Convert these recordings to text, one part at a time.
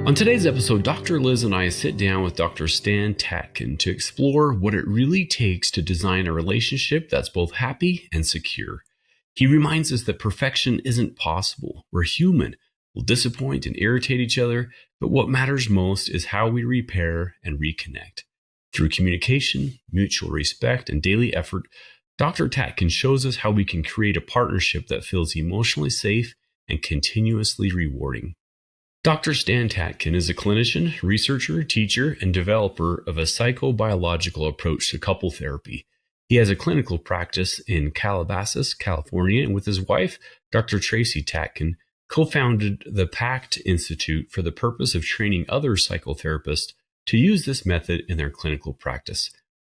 On today's episode, Dr. Liz and I sit down with Dr. Stan Tatkin to explore what it really takes to design a relationship that's both happy and secure. He reminds us that perfection isn't possible. We're human. We'll disappoint and irritate each other, but what matters most is how we repair and reconnect. Through communication, mutual respect, and daily effort, Dr. Tatkin shows us how we can create a partnership that feels emotionally safe and continuously rewarding. Dr. Stan Tatkin is a clinician, researcher, teacher, and developer of a psychobiological approach to couple therapy. He has a clinical practice in Calabasas, California, and with his wife, Dr. Tracy Tatkin, co-founded the PACT Institute for the purpose of training other psychotherapists to use this method in their clinical practice.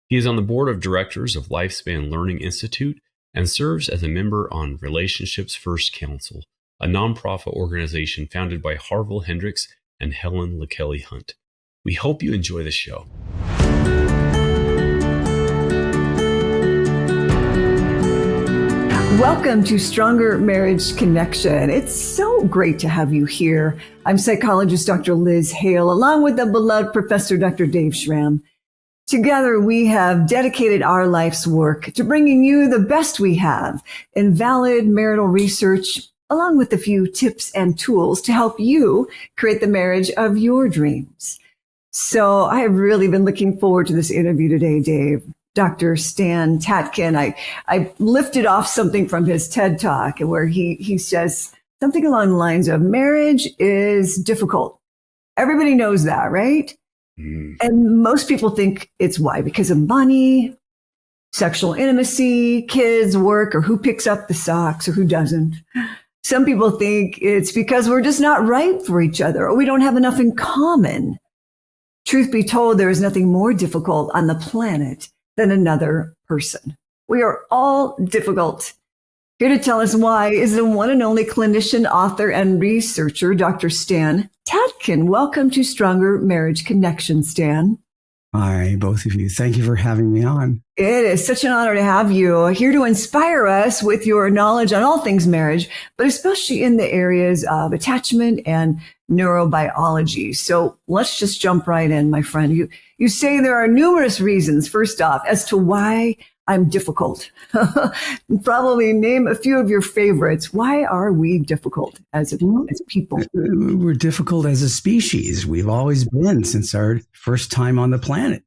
He is on the board of directors of Lifespan Learning Institute and serves as a member on Relationships First Council, a nonprofit organization founded by Harville Hendricks and Helen LaKelly Hunt. We hope you enjoy the show. Welcome to Stronger Marriage Connection. It's so great to have you here. I'm psychologist Dr. Liz Hale, along with the beloved Professor Dr. Dave Schramm. Together, we have dedicated our life's work to bringing you the best we have in valid marital research, along with a few tips and tools to help you create the marriage of your dreams. So I have really been looking forward to this interview today, Dave. Dr. Stan Tatkin, I lifted off something from his TED Talk where he says something along the lines of marriage is difficult. Everybody knows that, right? And most people think it's why? Because of money, sexual intimacy, kids, work, or who picks up the socks or who doesn't. Some people think it's because we're just not right for each other or we don't have enough in common. Truth be told, there is nothing more difficult on the planet than another person. We are all difficult. Here to tell us why is the one and only clinician, author, and researcher, Dr. Stan Tatkin. Welcome to Stronger Marriage Connection, Stan. Hi, both of you. Thank you for having me on. It is such an honor to have you here to inspire us with your knowledge on all things marriage, but especially in the areas of attachment and neurobiology. So let's just jump right in, my friend. You say there are numerous reasons, first off, as to why I'm difficult. Probably name a few of your favorites. Why are we difficult as people? We're difficult as a species. We've always been since our first time on the planet.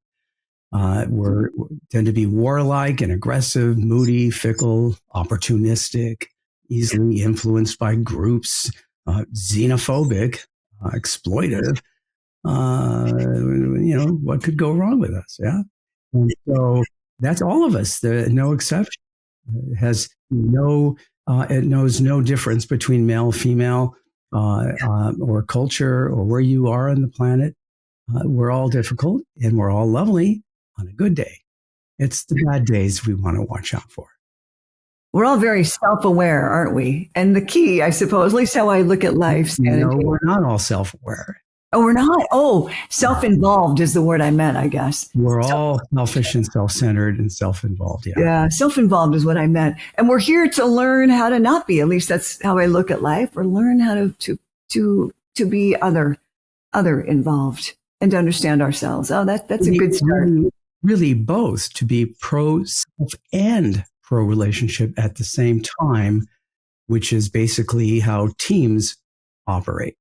We tend to be warlike and aggressive, moody, fickle, opportunistic, easily influenced by groups, xenophobic, exploitive. What could go wrong with us? Yeah. And so that's all of us. No exception. It knows no difference between male, female, or culture, or where you are on the planet. We're all difficult and we're all lovely on a good day. It's the bad days we want to watch out for. We're all very self-aware, aren't we? And the key, I suppose, at least how I look at life. No, we're not all self-aware. Oh, we're not? Oh, self-involved is the word I meant, I guess. We're all selfish and self-centered and self-involved. Yeah, self-involved is what I meant. And we're here to learn how to not be. At least that's how I look at life. Or learn how to be other involved and to understand ourselves. Oh, that's a good start. Really both, to be pro-self and pro-relationship at the same time, which is basically how teams operate.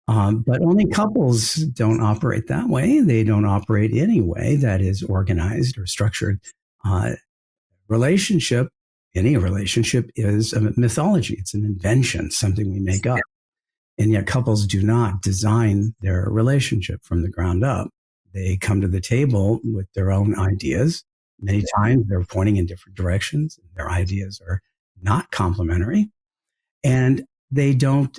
But only couples don't operate that way. They don't operate any way that is organized or structured. Any relationship is a mythology. It's an invention, something we make up. And yet couples do not design their relationship from the ground up. They come to the table with their own ideas. Many times they're pointing in different directions. Their ideas are not complementary. And they don't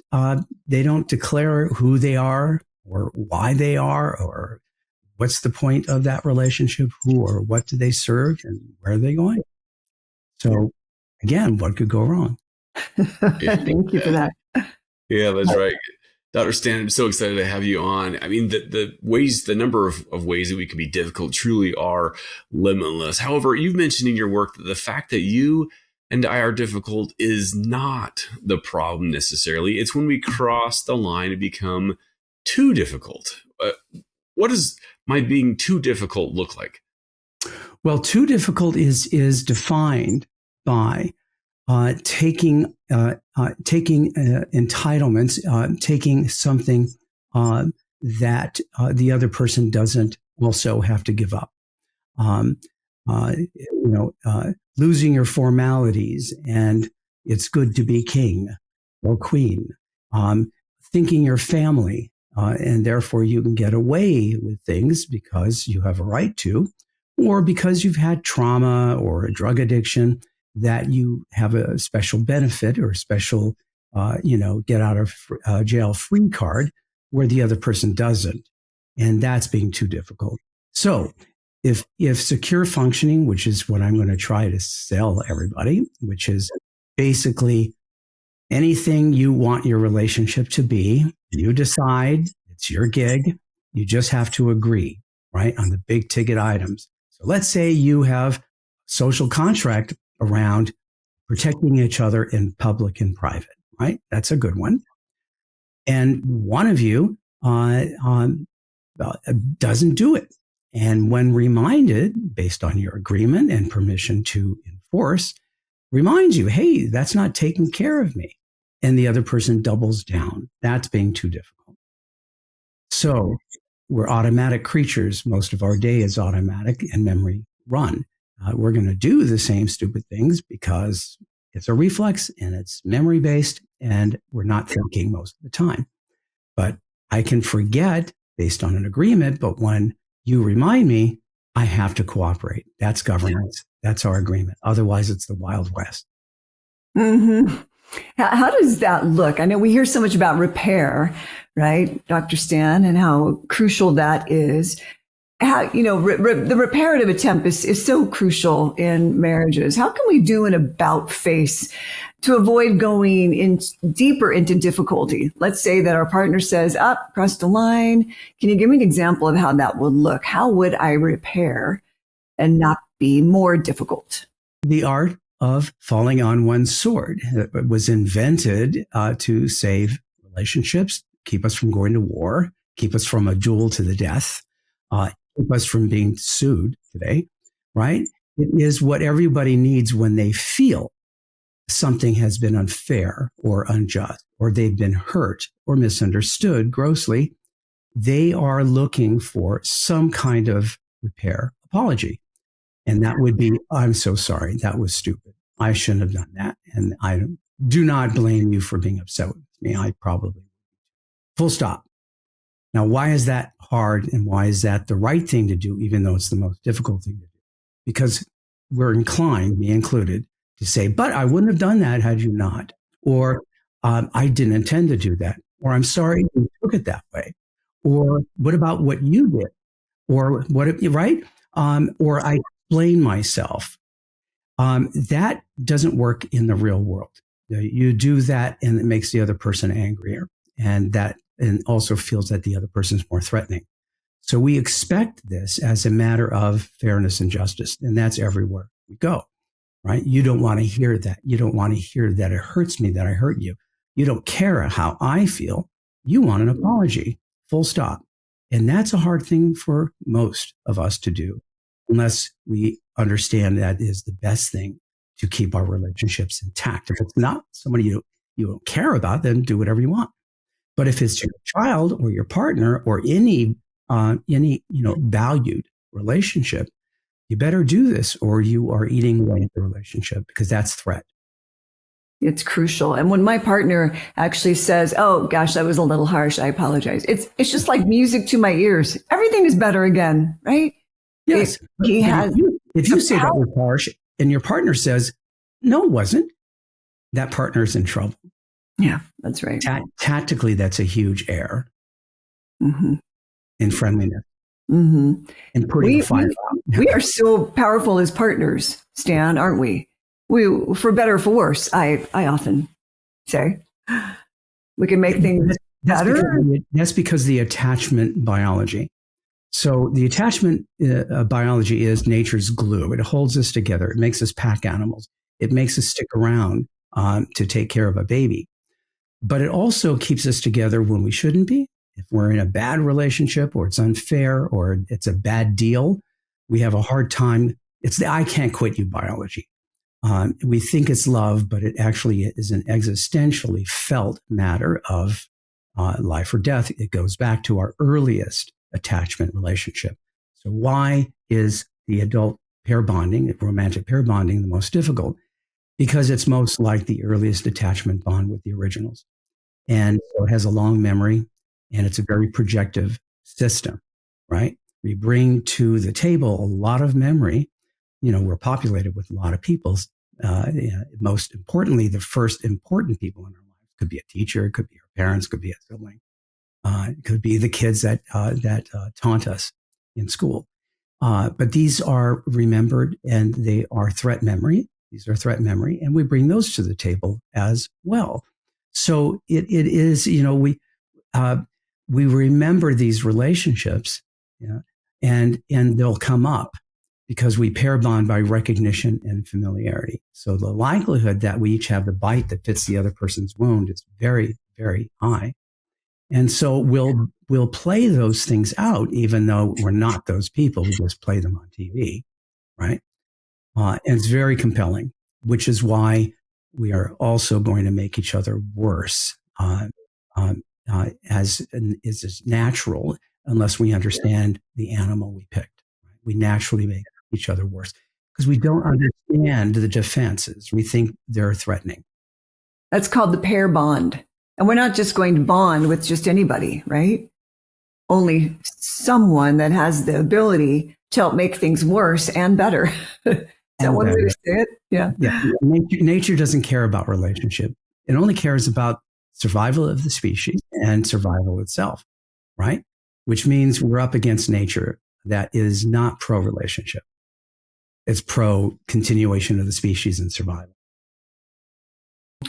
declare who they are or why they are or what's the point of that relationship, who or what do they serve and where are they going. So again, what could go wrong? Thank you for that. Yeah, that's right. Dr. Stan, I'm so excited to have you on. I mean, the number of ways that we can be difficult truly are limitless. However, you've mentioned in your work that the fact that you and I are difficult is not the problem necessarily. It's when we cross the line and become too difficult? What does my being too difficult look like? Well, too difficult is defined by taking entitlements, taking something that the other person doesn't also have to give up. Um, losing your formalities, and it's good to be king or queen. Thinking you're family, and therefore you can get away with things because you have a right to, or because you've had trauma or a drug addiction that you have a special benefit or a special, get out of jail free card where the other person doesn't. And that's being too difficult. So if secure functioning, which is what I'm going to try to sell everybody, which is basically anything you want your relationship to be, you decide, it's your gig. You just have to agree, right, on the big ticket items. So let's say you have social contract around protecting each other in public and private, right? That's a good one. And one of you doesn't do it. And when reminded, based on your agreement and permission to enforce, reminds you, hey, that's not taking care of me. And the other person doubles down. That's being too difficult. So we're automatic creatures. Most of our day is automatic and memory run. We're going to do the same stupid things because it's a reflex and it's memory based and we're not thinking most of the time. But I can forget based on an agreement, but when you remind me, I have to cooperate. That's governance. That's our agreement. Otherwise, it's the Wild West. Mm-hmm. How does that look? I know we hear so much about repair, right, Dr. Stan, and how crucial that is. How, the reparative attempt is so crucial in marriages. How can we do an about face to avoid going in deeper into difficulty? Let's say that our partner says, crossed the line. Can you give me an example of how that would look? How would I repair and not be more difficult? The art of falling on one's sword. It was invented to save relationships, keep us from going to war, keep us from a duel to the death, keep us from being sued today, right? It is what everybody needs when they feel something has been unfair or unjust, or they've been hurt or misunderstood grossly. They are looking for some kind of repair apology. And that would be, I'm so sorry. That was stupid. I shouldn't have done that. And I do not blame you for being upset with me. I probably, full stop. Now, why is that hard? And why is that the right thing to do, even though it's the most difficult thing to do? Because we're inclined, me included, to say, but I wouldn't have done that had you not. Or I didn't intend to do that. Or I'm sorry you took it that way. Or what about what you did? Or what, right? Or I explain myself. That doesn't work in the real world. You do that and it makes the other person angrier. And also feels that the other person is more threatening. So we expect this as a matter of fairness and justice. And that's everywhere we go, right? You don't want to hear that. You don't want to hear that it hurts me, that I hurt you. You don't care how I feel. You want an apology, full stop. And that's a hard thing for most of us to do, unless we understand that is the best thing to keep our relationships intact. If it's not somebody you don't care about, then do whatever you want. But if it's your child or your partner or any valued relationship, you better do this or you are eating away at the relationship, because that's threat. It's crucial. And when my partner actually says, oh gosh, that was a little harsh, I apologize. It's just like music to my ears. Everything is better again, right? Yes. If you say that was harsh and your partner says, no, it wasn't, that partner's in trouble. Yeah, that's right. Tactically, that's a huge error in friendliness. Mm-hmm. And putting a fire out. We are so powerful as partners, Stan, aren't we? We, for better or for worse, I often say. We can make things better. That's because the attachment biology. So the attachment biology is nature's glue. It holds us together. It makes us pack animals. It makes us stick around to take care of a baby. But it also keeps us together when we shouldn't be. If we're in a bad relationship or it's unfair or it's a bad deal, we have a hard time. It's the I can't quit you biology. We think it's love, but it actually is an existentially felt matter of life or death. It goes back to our earliest attachment relationship. So why is the adult pair bonding, romantic pair bonding, the most difficult? Because it's most like the earliest attachment bond with the originals. And so it has a long memory and it's a very projective system, right? We bring to the table a lot of memory. We're populated with a lot of people. Most importantly, the first important people in our lives could be a teacher, it could be our parents, could be a sibling, it could be the kids that taunt us in school. But these are remembered and they are threat memory. These are threat memory, and we bring those to the table as well. So it is, we remember these relationships, and they'll come up because we pair bond by recognition and familiarity. So the likelihood that we each have the bite that fits the other person's wound is very, very high. And so we'll play those things out, even though we're not those people. We just play them on TV, right? And it's very compelling, which is why we are also going to make each other worse, as is natural, unless we understand the animal we picked. Right? We naturally make each other worse because we don't understand the defenses. We think they're threatening. That's called the pair bond. And we're not just going to bond with just anybody, right? Only someone that has the ability to help make things worse and better. Is that one way to say it? Yeah. Nature doesn't care about relationship. It only cares about survival of the species and survival itself, right? Which means we're up against nature that is not pro-relationship. It's pro-continuation of the species and survival.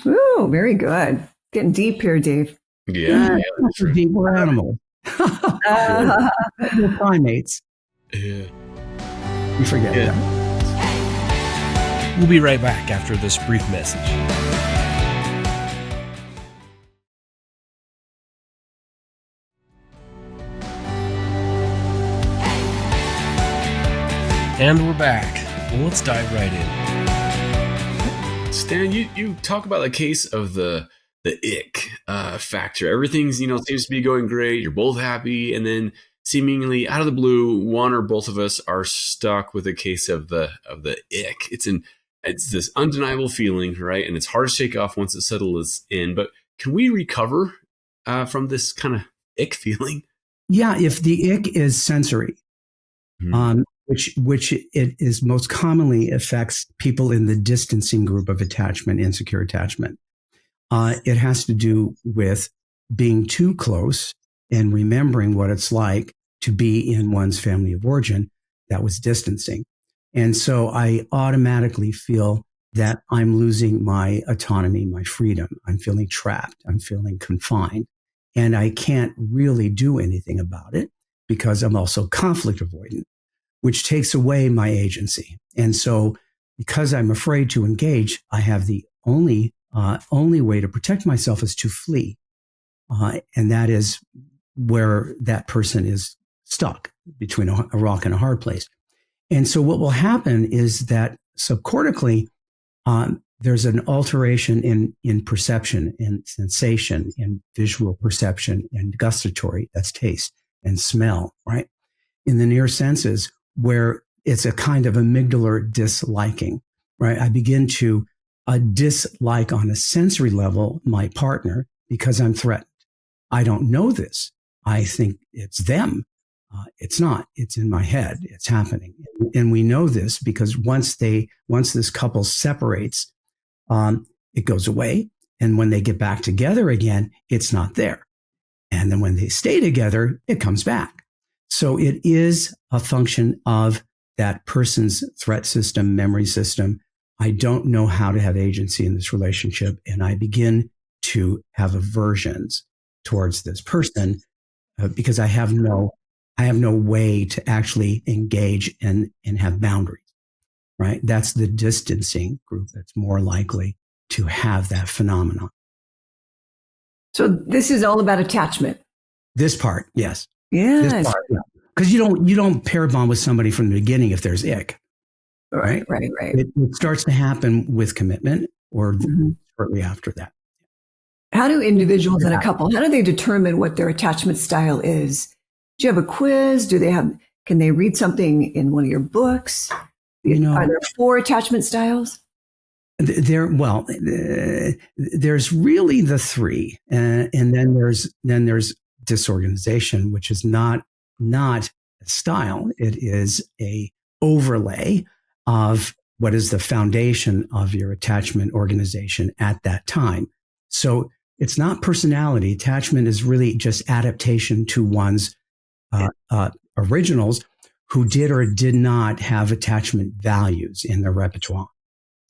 Ooh, very good. Getting deep here, Dave. Yeah. Deep, we're animals. We're primates. Yeah. You forget that. We'll be right back after this brief message. And we're back. Well, let's dive right in. Stan, you talk about the case of the ick factor. Everything's, seems to be going great. You're both happy. And then seemingly out of the blue, one or both of us are stuck with a case of the ick. It's this undeniable feeling, right? And it's hard to shake off once it settles in. But can we recover from this kind of ick feeling? Yeah, if the ick is sensory, which it is most commonly affects people in the distancing group of attachment, insecure attachment. It has to do with being too close and remembering what it's like to be in one's family of origin that was distancing. And so I automatically feel that I'm losing my autonomy, my freedom. I'm feeling trapped. I'm feeling confined. And I can't really do anything about it because I'm also conflict avoidant, which takes away my agency. And so because I'm afraid to engage, I have the only way to protect myself is to flee. And that is where that person is stuck between a rock and a hard place. And so what will happen is that subcortically, there's an alteration in perception, in sensation, in visual perception, and gustatory, that's taste, and smell, right? In the near senses, where it's a kind of amygdalar disliking, right? I begin to dislike on a sensory level my partner because I'm threatened. I don't know this. I think it's them. It's not. It's in my head. It's happening. And we know this because once this couple separates, it goes away. And when they get back together again, it's not there. And then when they stay together, it comes back. So it is a function of that person's threat system, memory system. I don't know how to have agency in this relationship. And I begin to have aversions towards this person because I have no way to actually engage and have boundaries, right? That's the distancing group that's more likely to have that phenomenon. So this is all about attachment. This part, yes. Yes. This part, yeah. Because you don't pair bond with somebody from the beginning if there's ick, right? Right. It starts to happen with commitment or shortly after that. How do individuals in a couple, how do they determine what their attachment style is? Do you have a quiz? Can they read something in one of your books? Are there 4 attachment styles? There's really the 3, and then there's disorganization, which is not a style. It is a overlay of what is the foundation of your attachment organization at that time. So it's not personality. Attachment is really just adaptation to one's originals who did or did not have attachment values in their repertoire.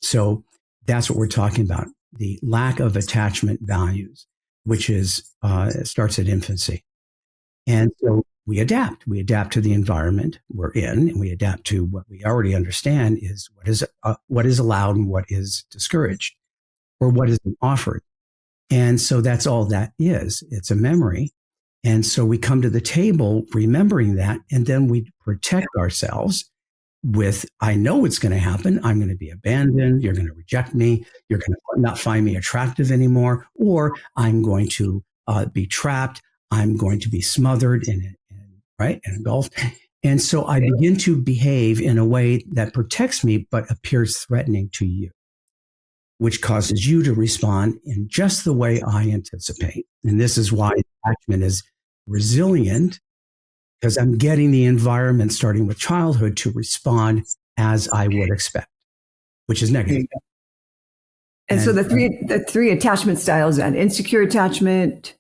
So that's what we're talking about. The lack of attachment values, which starts at infancy. And so we adapt to the environment we're in, and we adapt to what we already understand is what is allowed and what is discouraged or what isn't offered. And so that's all that is. It's a memory. And so we come to the table remembering that, and then we protect ourselves with, I know it's going to happen. I'm going to be abandoned. You're going to reject me. You're going to not find me attractive anymore, or I'm going to be trapped. I'm going to be smothered and engulfed. And so I begin to behave in a way that protects me, but appears threatening to you, which causes you to respond in just the way I anticipate. And this is why attachment is resilient, because I'm getting the environment starting with childhood to respond as I would expect, which is negative. And so the three attachment styles, an insecure attachment.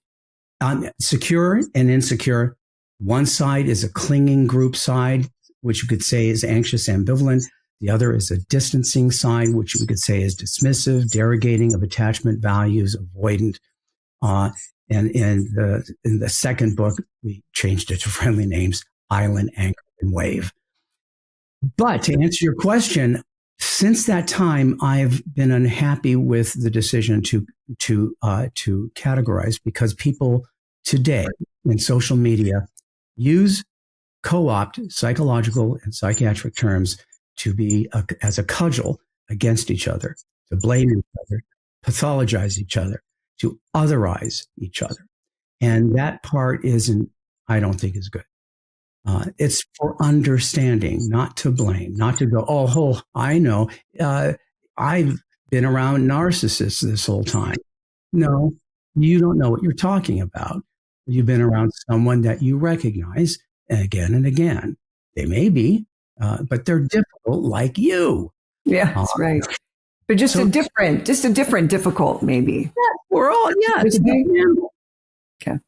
Secure and insecure. One side is a clinging group side, which you could say is anxious, ambivalent. The other is a distancing side, which we could say is dismissive, derogating of attachment values, avoidant. And in the second book, we changed it to friendly names: island, anchor, and wave. But to answer your question, since that time, I've been unhappy with the decision to categorize, because people today in social media co-opt psychological and psychiatric terms to be as a cudgel against each other, to blame each other, pathologize each other, to otherize each other. And that part I don't think is good. It's for understanding, not to blame, not to go, oh, I know, I've been around narcissists this whole time. No, you don't know what you're talking about. You've been around someone that you recognize again and again. They may be, but they're difficult like you. Yeah, that's right. But just a different difficult, maybe. Yeah, we're all, it's okay.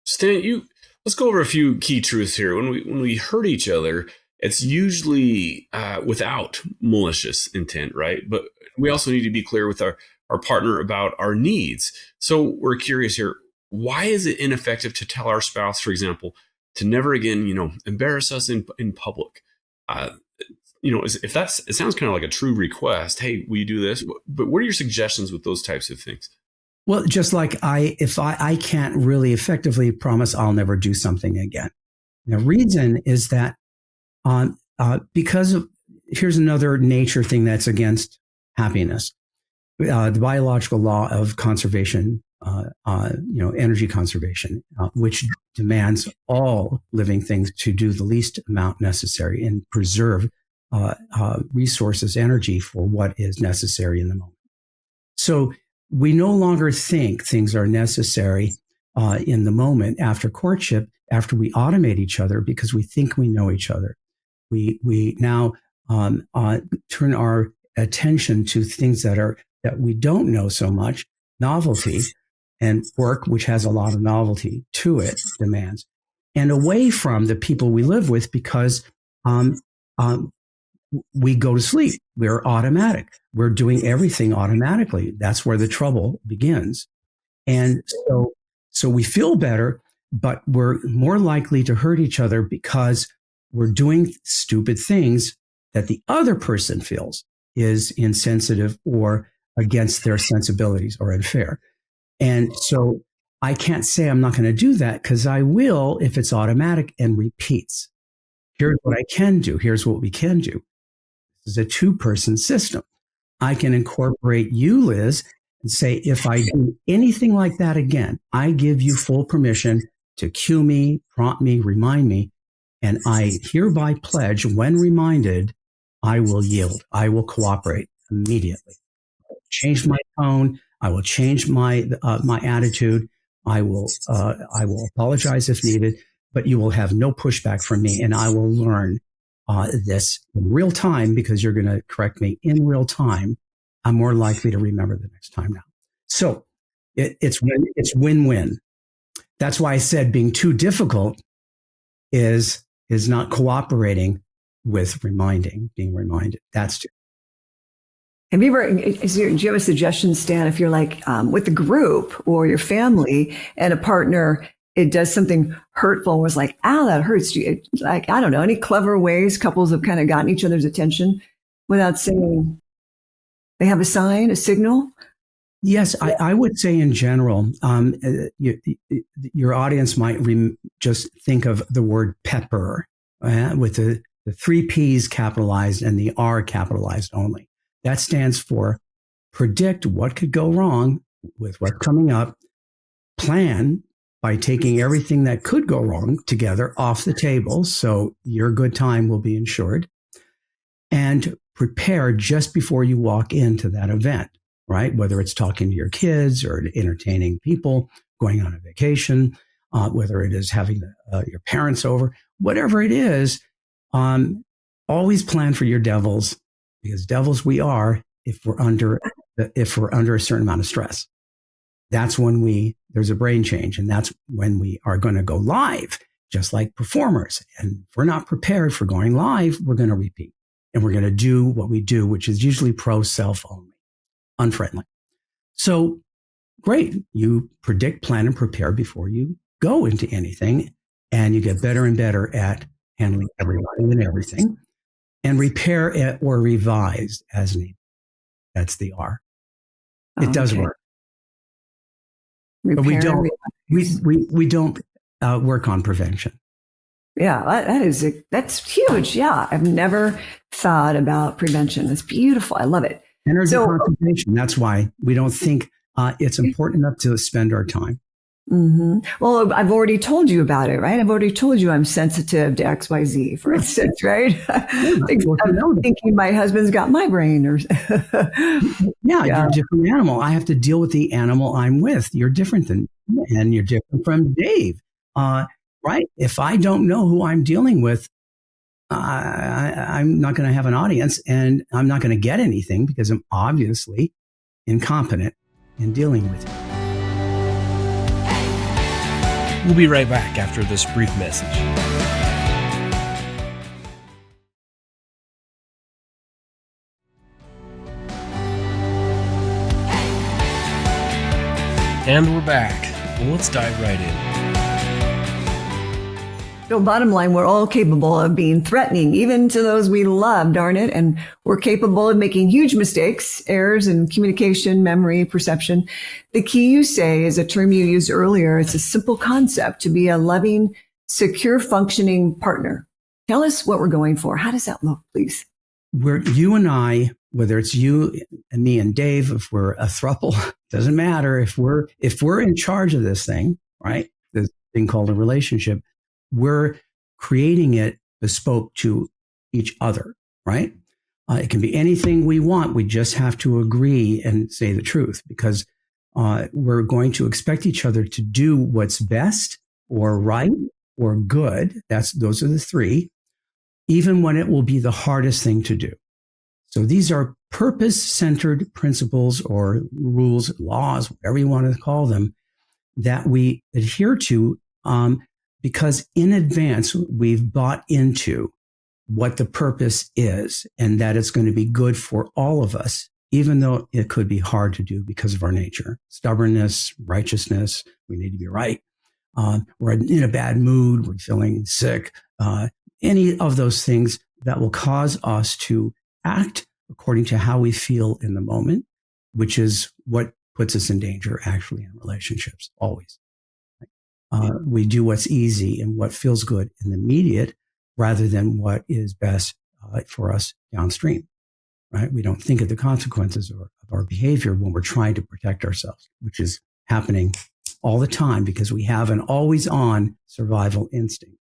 Stan, let's go over a few key truths here. When we hurt each other, it's usually without malicious intent, right? But we also need to be clear with our partner about our needs. So we're curious here, why is it ineffective to tell our spouse, for example, to never again, embarrass us in public? It sounds kind of like a true request. Hey, will you do this? But what are your suggestions with those types of things? Well, just like if I can't really effectively promise I'll never do something again. The reason is that here's another nature thing that's against happiness. The biological law of conservation, energy conservation, which demands all living things to do the least amount necessary and preserve resources, energy for what is necessary in the moment. So we no longer think things are necessary in the moment after courtship, after we automate each other because we think we know each other. We now turn our attention to things that we don't know so much, novelty, and work, which has a lot of novelty to it, demands, and away from the people we live with because we go to sleep. We're automatic. We're doing everything automatically. That's where the trouble begins. And so we feel better, but we're more likely to hurt each other because we're doing stupid things that the other person feels is insensitive or against their sensibilities or unfair. And so I can't say I'm not going to do that because I will if it's automatic and repeats. Here's what I can do. Here's what we can do. This is a two-person system. I can incorporate you, Liz, and say, if I do anything like that again, I give you full permission to cue me, prompt me, remind me. And I hereby pledge, when reminded, I will yield. I will cooperate immediately. Change my tone. I will change my attitude. I will apologize if needed, but you will have no pushback from me, and I will learn this in real time because you're going to correct me in real time. I'm more likely to remember the next time now. So it's win-win. That's why I said being too difficult is not cooperating with being reminded. That's too. Have you ever, do you have a suggestion, Stan, if you're like with a group or your family and a partner, it does something hurtful, was like, ow, that hurts. Do you, like, I don't know, any clever ways couples have kind of gotten each other's attention without saying they have a sign, a signal? Yes, I would say in general, your audience might just think of the word pepper with the three P's capitalized and the R capitalized only. That stands for predict what could go wrong with what's coming up, plan by taking everything that could go wrong together off the table so your good time will be ensured, and prepare just before you walk into that event, right? Whether it's talking to your kids or entertaining people, going on a vacation, whether it is having your parents over, whatever it is, always plan for your devils, because devils we are if we're under a certain amount of stress. That's when there's a brain change, and that's when we are going to go live, just like performers. And if we're not prepared for going live, we're going to repeat. And we're going to do what we do, which is usually pro-self only, unfriendly. So great. You predict, plan, and prepare before you go into anything. And you get better and better at handling everybody and everything. And repair it or revise as needed. That's the R. It does work. Repair, but we don't work on prevention. Yeah, that's huge. Yeah, I've never thought about prevention. It's beautiful. I love it. Energy conservation. That's why we don't think it's important enough to spend our time. Mm-hmm. Well, I've already told you about it, right? I've already told you I'm sensitive to XYZ, for instance, right? I'm thinking my husband's got migraine or you're a different animal. I have to deal with the animal I'm with. You're different than me, and you're different from Dave. Right? If I don't know who I'm dealing with, I'm not going to have an audience, and I'm not going to get anything because I'm obviously incompetent in dealing with it. We'll be right back after this brief message. And we're back. Well, let's dive right in. So bottom line, we're all capable of being threatening, even to those we love, darn it. And we're capable of making huge mistakes, errors in communication, memory, perception. The key, you say, is a term you used earlier. It's a simple concept: to be a loving, secure, functioning partner. Tell us what we're going for. How does that look, please? Where you and I, whether it's you and me and Dave, if we're a throuple, doesn't matter. If we're in charge of this thing, right? This thing called a relationship, we're creating it bespoke to each other, right? It can be anything we want. We just have to agree and say the truth, because we're going to expect each other to do what's best or right or good. Those are the three, even when it will be the hardest thing to do. So these are purpose-centered principles or rules, laws, whatever you want to call them, that we adhere to because in advance we've bought into what the purpose is and that it's going to be good for all of us, even though it could be hard to do because of our nature. Stubbornness, righteousness, we need to be right. We're in a bad mood, we're feeling sick, any of those things that will cause us to act according to how we feel in the moment, which is what puts us in danger actually in relationships, always. We do what's easy and what feels good in the immediate rather than what is best for us downstream, right? We don't think of the consequences of our behavior when we're trying to protect ourselves, which is happening all the time because we have an always on survival instinct,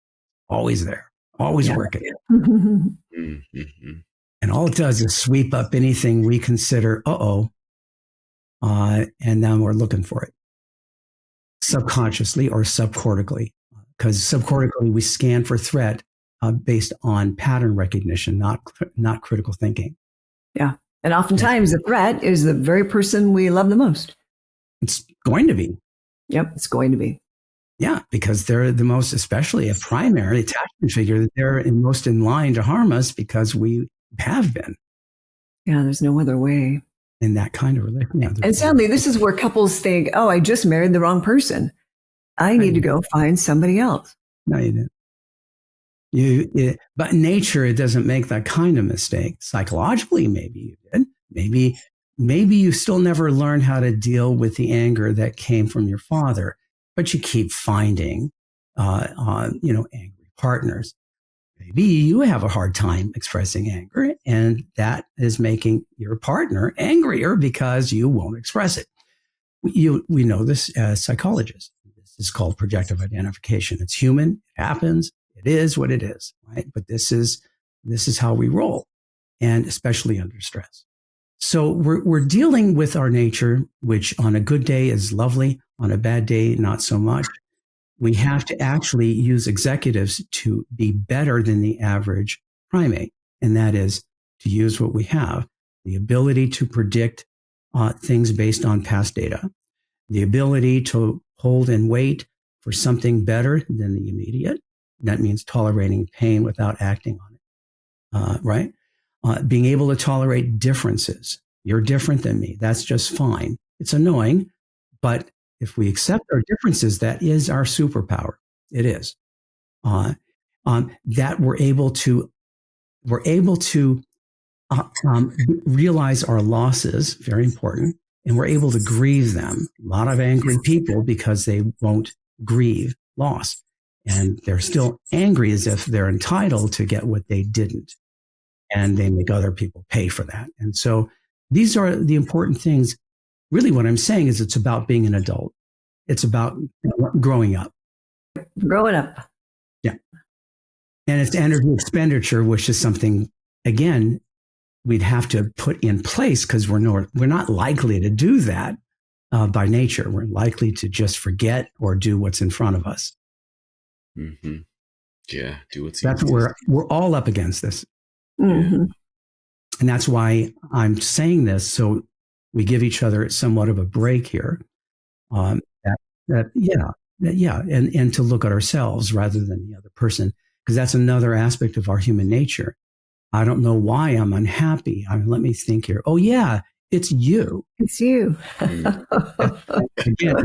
always there, always working. Mm-hmm. And all it does is sweep up anything we consider, and then we're looking for it subconsciously or subcortically, because subcortically we scan for threat based on pattern recognition, not critical thinking. Yeah. And oftentimes the threat is the very person we love the most. It's going to be. Yep, it's going to be. Yeah, because they're the most, especially a primary attachment figure, they're most in line to harm us because we have been. Yeah, there's no other way. In that kind of relationship. And sadly, this is where couples think, oh, I just married the wrong person. I need to go find somebody else. No, you didn't. But in nature, it doesn't make that kind of mistake. Psychologically, maybe you did. Maybe you still never learned how to deal with the anger that came from your father, but you keep finding, angry partners. Maybe you have a hard time expressing anger, and that is making your partner angrier because you won't express it. We know this as psychologists. This is called projective identification. It's human. It happens. It is what it is, right? But this is how we roll, and especially under stress. So we're dealing with our nature, which on a good day is lovely, on a bad day, not so much. We have to actually use executives to be better than the average primate. And that is to use what we have, the ability to predict things based on past data, the ability to hold and wait for something better than the immediate. That means tolerating pain without acting on it, right? Being able to tolerate differences. You're different than me. That's just fine. It's annoying, but if we accept our differences, that is our superpower. It is that we're able to realize our losses. Very important, and we're able to grieve them. A lot of angry people because they won't grieve loss, and they're still angry as if they're entitled to get what they didn't, and they make other people pay for that. And so these are the important things. Really, what I'm saying is it's about being an adult. It's about growing up. Growing up. Yeah. And it's energy expenditure, which is something, again, we'd have to put in place because we're not likely to do that by nature. We're likely to just forget or do what's in front of us. Mm-hmm. Yeah, do what's That's where we're all up against this. Mm-hmm. And that's why I'm saying this. So we give each other somewhat of a break here. And to look at ourselves rather than the other person, because that's another aspect of our human nature. I don't know why I'm unhappy. Let me think here. Oh yeah, it's you. It's you. Again,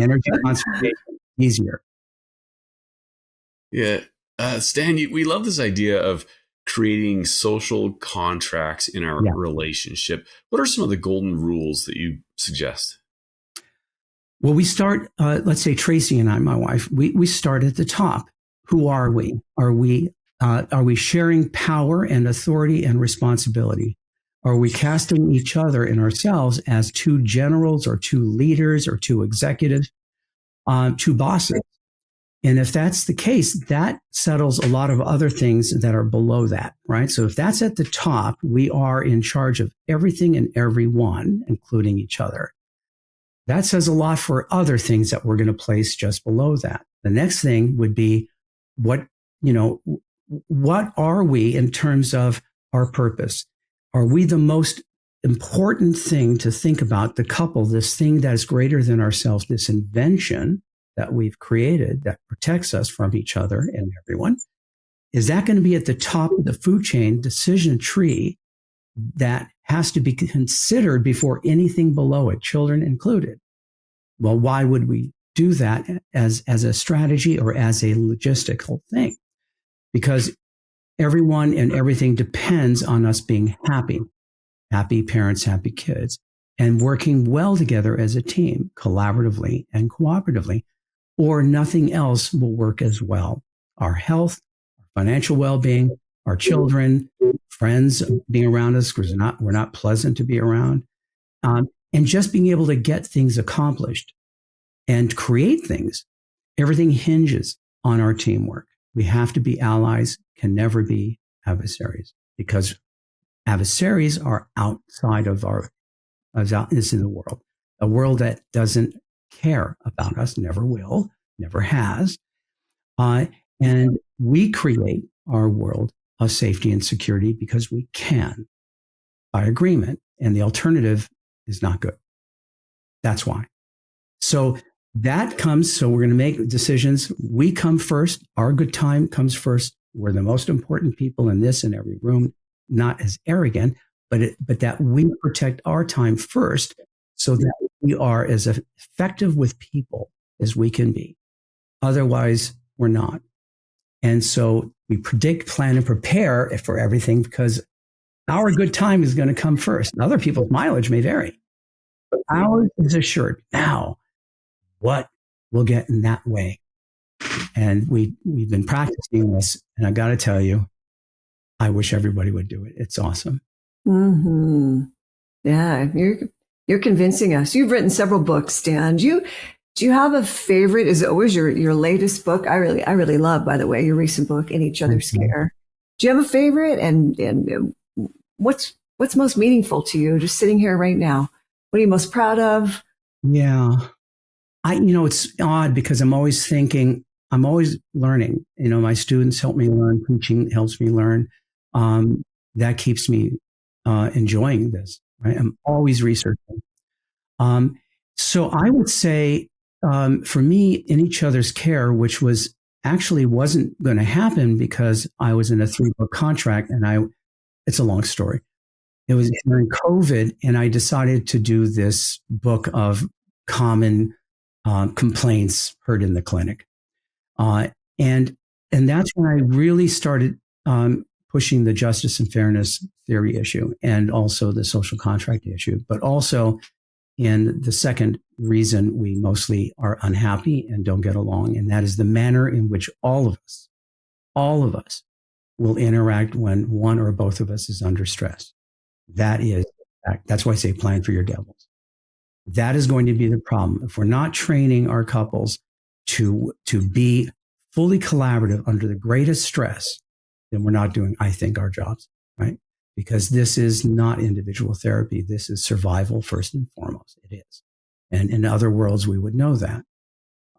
energy conservation, easier. Yeah. Stan, we love this idea of creating social contracts in our relationship. What are some of the golden rules that you suggest? Well, we start, let's say Tracy and I, my wife, we start at the top. Who are we? Are we sharing power and authority and responsibility? Are we casting each other and ourselves as two generals or two leaders or two executives, two bosses? And if that's the case, that settles a lot of other things that are below that, right? So if that's at the top, we are in charge of everything and everyone, including each other. That says a lot for other things that we're going to place just below that. The next thing would be what are we in terms of our purpose? Are we the most important thing to think about, the couple, this thing that is greater than ourselves, this invention that we've created that protects us from each other and everyone? Is that going to be at the top of the food chain decision tree that has to be considered before anything below it, children included? Well, why would we do that as a strategy or as a logistical thing? Because everyone and everything depends on us being happy parents, happy kids, and working well together as a team, collaboratively and cooperatively. or nothing else will work as well. Our health, our financial well-being, our children, friends being around us because we're not pleasant to be around, and just being able to get things accomplished and create things. Everything hinges on our teamwork. We have to be allies, can never be adversaries, because adversaries are outside of is in the world, a world that doesn't care about us, never will, never has. And we create our world of safety and security because we can by agreement. And the alternative is not good. That's why. So so we're going to make decisions. We come first. Our good time comes first. We're the most important people in this and every room, not as arrogant, but that we protect our time first so that we are as effective with people as we can be. Otherwise, we're not. And so we predict, plan, and prepare for everything because our good time is going to come first. Other people's mileage may vary, but ours is assured. Now, what will get in that way? And we've been practicing this, and I got to tell you, I wish everybody would do it. It's awesome. Mm-hmm. Yeah, you're convincing us. You've written several books, Stan. Do you have a favorite? Is it always your latest book? I really love, by the way, your recent book, In Each Other's Care. Do you have a favorite? And what's most meaningful to you? Just sitting here right now, what are you most proud of? Yeah, it's odd because I'm always thinking, I'm always learning. My students help me learn. Teaching helps me learn. That keeps me enjoying this. Right? I'm always researching. So I would say, for me, In Each Other's Care, which wasn't going to happen because I was in a 3-book contract, and it's a long story. It was during COVID, and I decided to do this book of common complaints heard in the clinic. And that's when I really started pushing the justice and fairness theory issue and also the social contract issue, but also in the second reason we mostly are unhappy and don't get along, and that is the manner in which all of us will interact when one or both of us is under stress. That's why I say plan for your devils. That is going to be the problem. If we're not training our couples to be fully collaborative under the greatest stress, then we're not doing, I think, our jobs, right? Because this is not individual therapy. This is survival first and foremost. It is. And in other worlds, we would know that.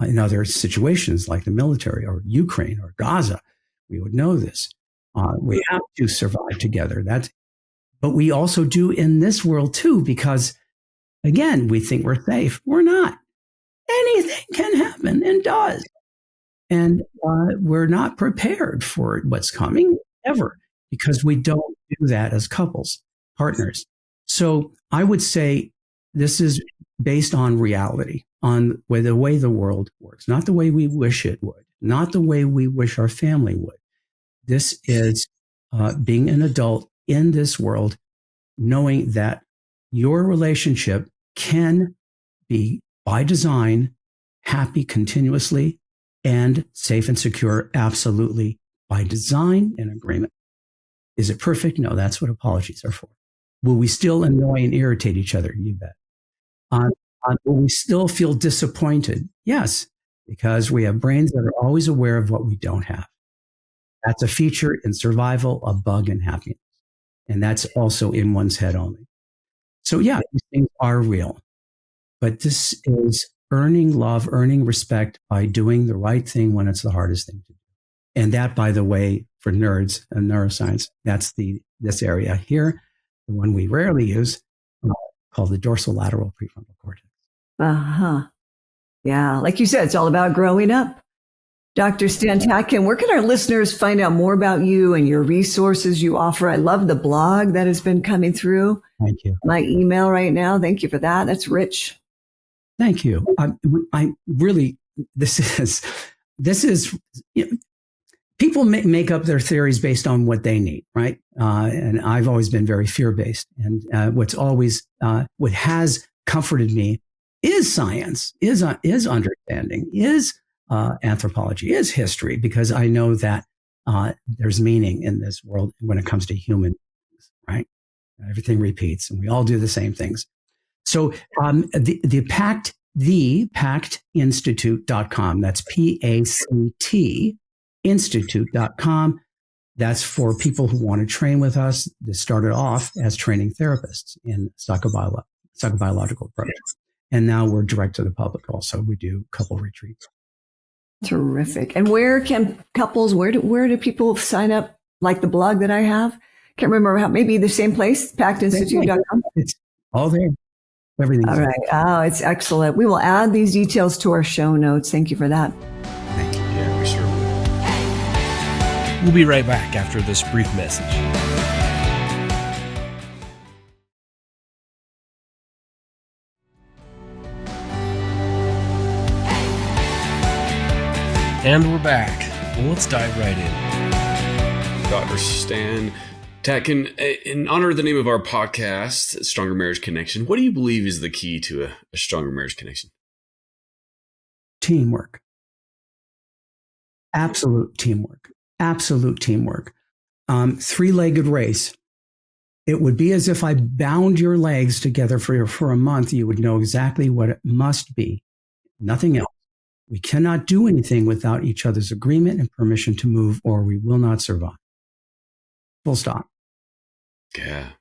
In other situations like the military or Ukraine or Gaza, we would know this. We have to survive together. But we also do in this world too, because again, we think we're safe. We're not. Anything can happen and does. And we're not prepared for what's coming ever because we don't do that as couples, partners. So I would say this is based on reality, on the way the world works, not the way we wish it would, not the way we wish our family would. This is being an adult in this world, knowing that your relationship can be, by design, happy continuously and safe and secure, absolutely, by design and agreement. Is it perfect? No, that's what apologies are for. Will we still annoy and irritate each other? You bet. Will we still feel disappointed? Yes, because we have brains that are always aware of what we don't have. That's a feature in survival, a bug in happiness. And that's also in one's head only. So yeah, these things are real. But this is earning love, earning respect by doing the right thing when it's the hardest thing to do. And that, by the way, for nerds and neuroscience, that's this area here, the one we rarely use, called the dorsolateral prefrontal cortex. Uh-huh. Yeah, like you said, it's all about growing up. Dr. Stan Tatkin, where can our listeners find out more about you and your resources you offer? I love the blog that has been coming through. Thank you. My email right now. Thank you for that. That's rich. Thank you. I really, this is people make up their theories based on what they need, right? And I've always been very fear-based. And what has comforted me is science, is understanding, is anthropology is history, because I know that there's meaning in this world when it comes to human beings, right? Everything repeats and we all do the same things. So the pactinstitute.com, that's PACT institute.com. That's for people who want to train with us. They started off as training therapists in psychobiological approach. And now we're direct to the public also. We do couple retreats. Terrific. And where can couples, where do people sign up? Like the blog that I have? Can't remember how, maybe the same place, pactinstitute.com? It's all there. Everything's all right. Oh, it's excellent. We will add these details to our show notes. Thank you for that. Thank you. Yeah, we sure will. We'll be right back after this brief message. And we're back. Well, let's dive right in. Dr. Stan Tatkin, in honor of the name of our podcast, Stronger Marriage Connection, what do you believe is the key to a stronger marriage connection? Teamwork. Absolute teamwork. Absolute teamwork. Three-legged race. It would be as if I bound your legs together for a month. You would know exactly what it must be. Nothing else. We cannot do anything without each other's agreement and permission to move, or we will not survive. Full stop. Yeah.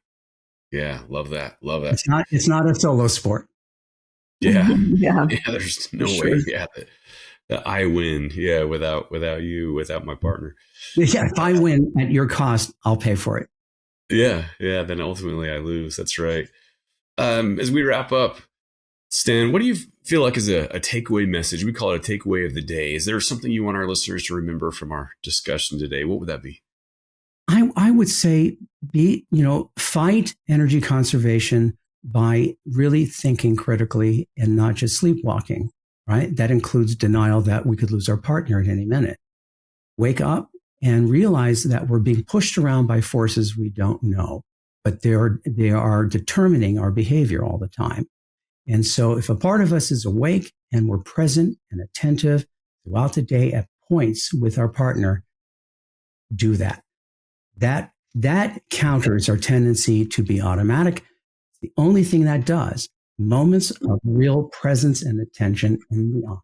Yeah. Love that. Love that. It's not a solo sport. Yeah. Yeah. Yeah. There's no way. Sure. Yeah. That I win. Yeah. Without you, without my partner. Yeah. If I win at your cost, I'll pay for it. Yeah. Yeah. Then ultimately I lose. That's right. As we wrap up, Stan, what do you feel like is a takeaway message? We call it a takeaway of the day. Is there something you want our listeners to remember from our discussion today? What would that be? I would say fight energy conservation by really thinking critically and not just sleepwalking, right? That includes denial that we could lose our partner at any minute. Wake up and realize that we're being pushed around by forces we don't know, but they are determining our behavior all the time. And so if a part of us is awake and we're present and attentive throughout the day at points with our partner, do that. That counters our tendency to be automatic. The only thing that does, moments of real presence and attention in the eye.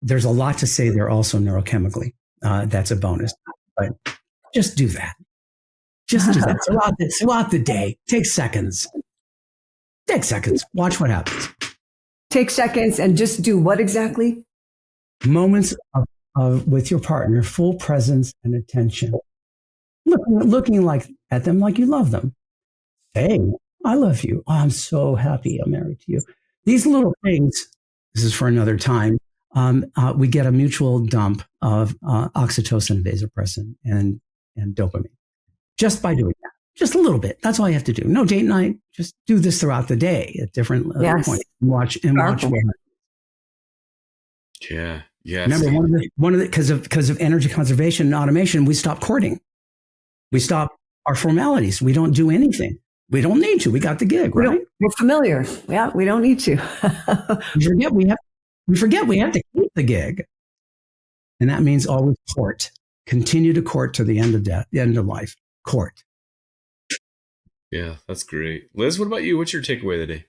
There's a lot to say there also neurochemically. That's a bonus. But just do that. Just do that throughout the day. Take seconds. Watch what happens. Take seconds and just do what exactly? Moments of with your partner, full presence and attention. Looking at them like you love them. Hey, I love you. Oh, I'm so happy I'm married to you. These little things, this is for another time, we get a mutual dump of oxytocin, vasopressin, and dopamine just by doing that. Just a little bit. That's all you have to do. No date night. Just do this throughout the day at different points. Watch what happens. Yeah. Yeah. Remember, one of the because of energy conservation and automation, we stop courting. We stop our formalities. We don't do anything. We don't need to. We got the gig, right? We're familiar. Yeah, we don't need to. we forget we have to keep the gig. And that means always court. Continue to court to the end of death, the end of life. Court. Yeah, that's great. Liz, what about you? What's your takeaway today?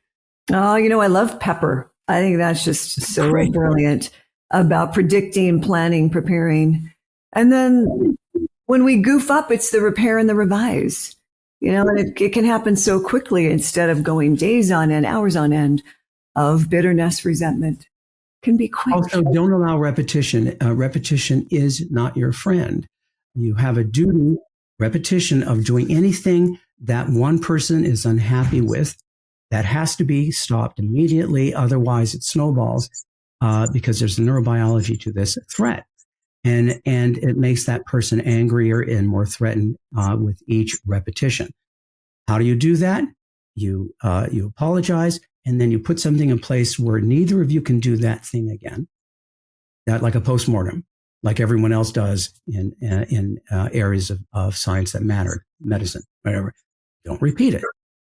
Oh, I love pepper. I think that's just so brilliant about predicting, planning, preparing. And then when we goof up, it's the repair and the revise. And it can happen so quickly instead of going days on end, hours on end of bitterness, resentment. Can be quick. Also, don't allow repetition. Repetition is not your friend. You have a duty, repetition of doing anything that one person is unhappy with. That has to be stopped immediately. Otherwise, it snowballs because there's a neurobiology to this threat. And it makes that person angrier and more threatened with each repetition. How do you do that? You apologize, and then you put something in place where neither of you can do that thing again. That like a postmortem, like everyone else does in areas of science that matter, medicine, whatever. Don't repeat it.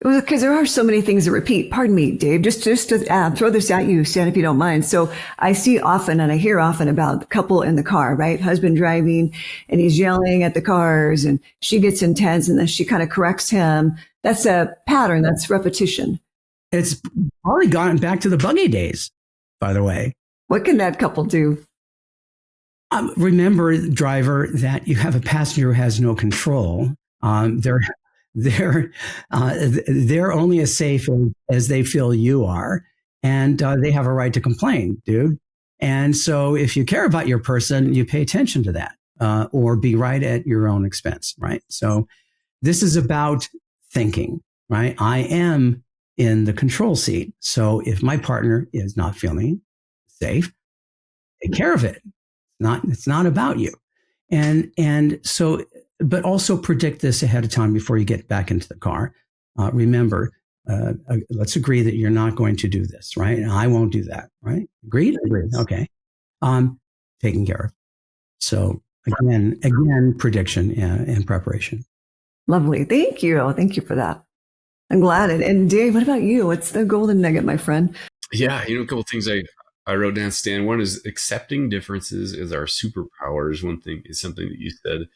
Well, because there are so many things that repeat. Pardon me, Dave, just to throw this at you, Stan, if you don't mind. So I see often and I hear often about the couple in the car, right? Husband driving and he's yelling at the cars and she gets intense and then she kind of corrects him. That's a pattern. That's repetition. It's probably gone back to the buggy days, by the way. What can that couple do? Remember, driver, that you have a passenger who has no control. They're only as safe as they feel you are, and they have a right to complain, dude. And so, if you care about your person, you pay attention to that, or be right at your own expense, right? So, this is about thinking, right? I am in the control seat. So, if my partner is not feeling safe, take care of it. It's not about you, and so. But also predict this ahead of time before you get back into the car. Remember, let's agree that you're not going to do this, right? And I won't do that, right? Agreed? Agreed. Okay. Taken care of. So again, prediction and preparation. Lovely. Thank you. Thank you for that. I'm glad. And Dave, what about you? What's the golden nugget, my friend? Yeah, a couple of things I wrote down, Stan. One is accepting differences is our superpowers. One thing is something that you said.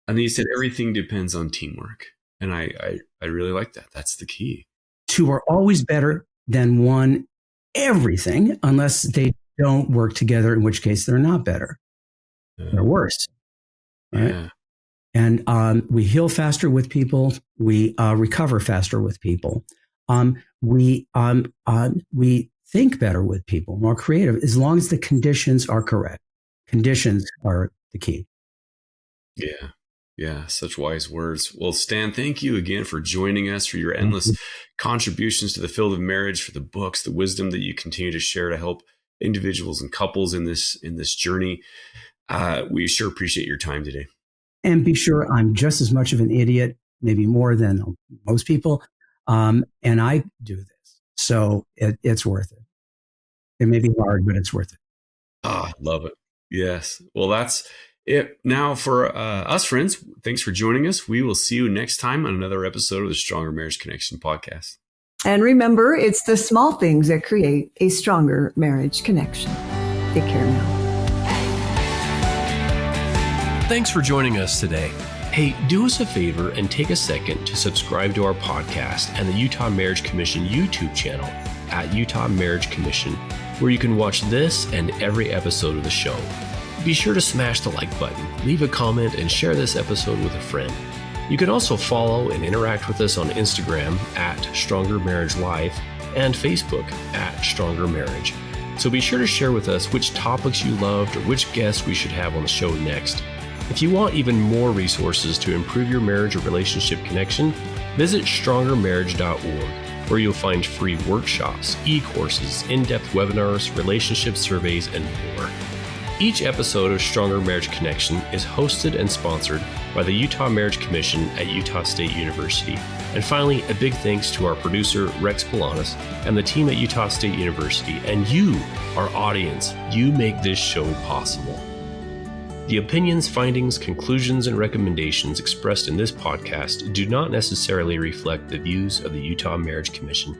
And then you said everything depends on teamwork. And I really like that. That's the key. Two are always better than one everything, unless they don't work together, in which case they're not better. They're worse. Right? Yeah. And we heal faster with people. We recover faster with people. We think better with people, more creative, as long as the conditions are correct. Conditions are the key. Yeah. Yeah, such wise words. Well, Stan, thank you again for joining us, for your endless contributions to the field of marriage, for the books, the wisdom that you continue to share to help individuals and couples in this journey. We sure appreciate your time today. And be sure I'm just as much of an idiot, maybe more than most people, and I do this. So it's worth it. It may be hard, but it's worth it. Love it. Yes. Well, that's it. Now for us, friends, thanks for joining us. We will see you next time on another episode of the Stronger Marriage Connection podcast. And remember, it's the small things that create a stronger marriage connection. Take care now. Thanks for joining us today. Hey, do us a favor and take a second to subscribe to our podcast and the Utah Marriage Commission YouTube channel at Utah Marriage Commission, where you can watch this and every episode of the show. Be sure to smash the like button, leave a comment, and share this episode with a friend. You can also follow and interact with us on Instagram at Stronger Marriage Live and Facebook at Stronger Marriage. So be sure to share with us which topics you loved or which guests we should have on the show next. If you want even more resources to improve your marriage or relationship connection, visit strongermarriage.org, where you'll find free workshops, e-courses, in-depth webinars, relationship surveys, and more. Each episode of Stronger Marriage Connection is hosted and sponsored by the Utah Marriage Commission at Utah State University. And finally, a big thanks to our producer, Rex Polanis, and the team at Utah State University, and you, our audience. You make this show possible. The opinions, findings, conclusions, and recommendations expressed in this podcast do not necessarily reflect the views of the Utah Marriage Commission.